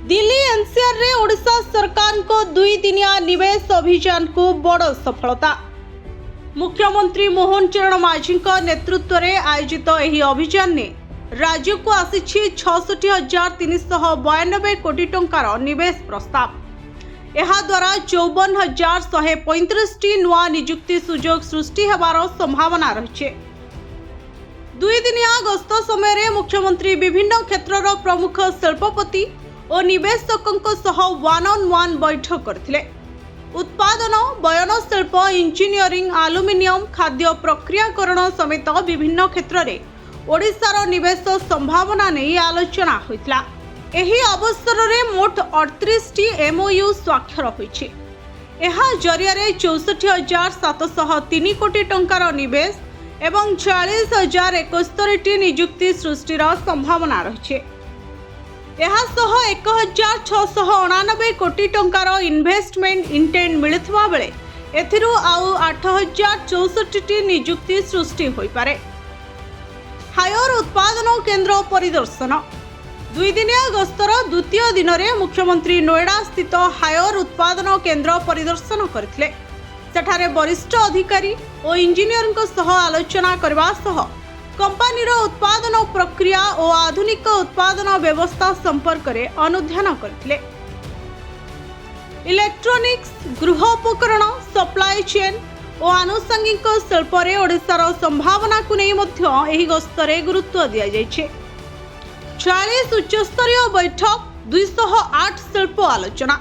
Delhi NCR रे ओडिशा सरकार को 2 दिनिया निवेश अभियान को बड़ सफलता। मुख्यमंत्री मोहन चरण माझी नेतृत्व में आयोजित यह अभियान ने राज्य को आसी 66,392 कोटी टंकार निवेश प्रस्ताव। यह द्वारा 54,135 नुआ निजुक्ति सुजोग सृष्टि होबार संभावना रही। 2 दिनिया गस्त समय मुख्यमंत्री विभिन्न क्षेत्रर प्रमुख शिल्पपति और निवेशकों सह 1-on-1 बैठक करथिले। उत्पादन, बयन शिल्प, इंजीनियरिंग, आलुमिनियम, खाद्य प्रक्रियाकरण समेत विभिन्न क्षेत्र में ओडिशार निवेश संभावना नहीं आलोचना होइतला। एही अवसर रे मोट 38 MOU स्वाक्षर होइछि। एहा जरिया 64,703 कोटी टंकार निवेश एवं 40,071 निजुक्ति सृष्टिर संभावना रही। यह 1,689 कोटी टंकार इन्वेस्टमेंट इंटेंट मिलुवा बेले एथिरु आउ 8,064 निजुक्ति सृष्टि होई पारे। हायर उत्पादन केन्द्र परिदर्शन। 2 दिनिया गस्तर द्वितीय दिन में मुख्यमंत्री नोएडा स्थित हायर उत्पादन केन्द्र परिदर्शन करथिले। सेठारे वरिष्ठ अधिकारी और इंजीनियर सह आलोचना करबा सह कंपनीर उत्पादन प्रक्रिया और आधुनिक उत्पादन व्यवस्था संपर्क में अनुध्यान करथिले। इलेक्ट्रोनिक्स, गृहोपकरण, सप्लाई चेन और आनुषंगिक शिल्प में ओडिशार संभावना को नहीं एही गस्तरे गुरुत्व दिया जायछे। 40 उच्चस्तरीय बैठक, 208 शिल्प आलोचना।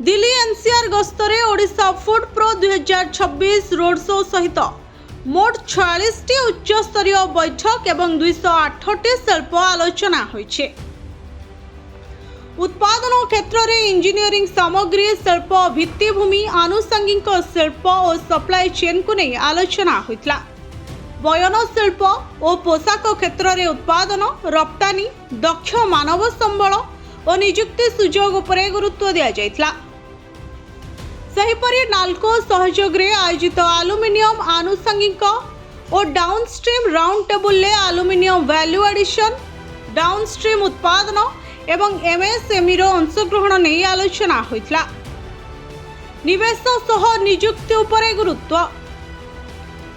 दिल्ली एनसीआर गस्तरे Odisha food pro 2026 road show सहित मोट 46 उच्चस्तरीय बैठक एवं 208 शिल्प आलोचना होइछे। उत्पादन क्षेत्र में इंजीनियरिंग सामग्री शिल्प, भित्तिभूमि, आनुषंगिक शिल्प और सप्लाई चेन को नहीं आलोचना होइतला। बयन शिल्प और पोशाक क्षेत्र में उत्पादन, रप्तानी, दक्ष मानव संबल और निजुक्ति सुजोग उपरे गुरुत्व दिया जायतला। सेहिपरि नाल्को सहयोग रे आयोजित आलुमिनियम आनुषंगिक और डाउनस्ट्रीम राउंड टेबल ले आलुमिनियम वैल्यू एडिशन, डाउनस्ट्रीम उत्पादन एवं MSME रो अंशग्रहण नहीं आलोचना होइतला। निवेश सह निजुक्ति उपरे गुरुत्व।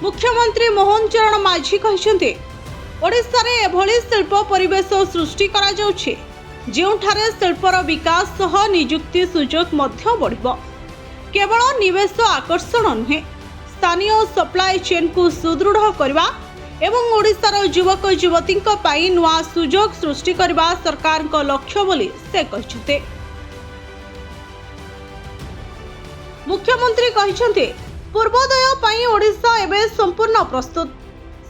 मुख्यमंत्री मोहन चरण माझी कहते ओडिशा रे एभली शिल्प परिवेश सृष्टि करा जाउछे जेउठारे शिल्पर विकास सह निजुक्ति सुजोग मध्य बढ़िबो। केवल निवेश आकर्षण नुहे, स्थानीय सप्लाई चेन को सुदृढ़ करवा एवं ओडिशार युवक युवती नुआ सुजोग सृष्टि करवा सरकार को लक्ष्य बोली से कहते। मुख्यमंत्री कहते पूर्वोदय पई ओडिशा एवं संपूर्ण प्रस्तुत।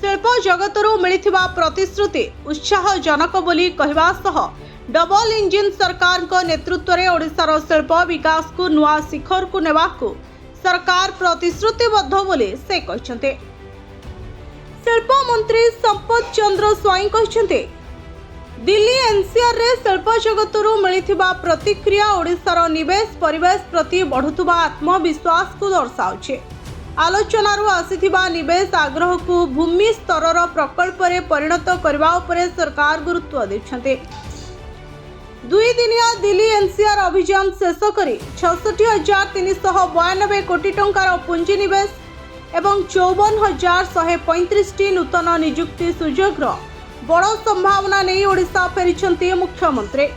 शिल्प जगतरू मिलिथिबा प्रतिश्रुति उत्साहजनक बोली कहवा सह डबल इंजिन सरकार को नेतृत्व में ओडिशार शिल्प विकास को नुआ शिखर को नेबा को सरकार प्रतिश्रुतिबद्ध बोली से कहते। शिल्प मंत्री संपत चंद्र स्वाई कहते दिल्ली एनसीआर रे शिल्प जगतरू मिलिथिबा प्रतिक्रिया ओडिशार निवेश परिवेश प्रति बढ़ुतुबा आत्मविश्वास को दर्शाउछे। आलोचनारू आसीथिबा निवेश आग्रह को भूमि स्तरर प्रकल्प रे परिणत करबा उपरे सरकार गुरुत्व दैछन्ते। 2 दिनिया दिल्ली एनसीआर अभियान शेष करी 66,392 कोटी टंकार पुंजी निवेश एवं 54,135 नूतन निजुक्ति सुजोग बड़ संभावना नहीं ओडिशा फेरिछन्ते मुख्यमंत्री।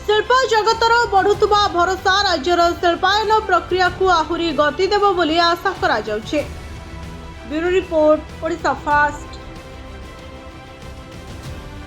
शिल्प जगतर बढ़ुतुबा भरोसा राज्यर शिल्पायन प्रक्रिया को आहुरी गति देव बोली आशा करा जाउछे। Bureau report, Odisha fast.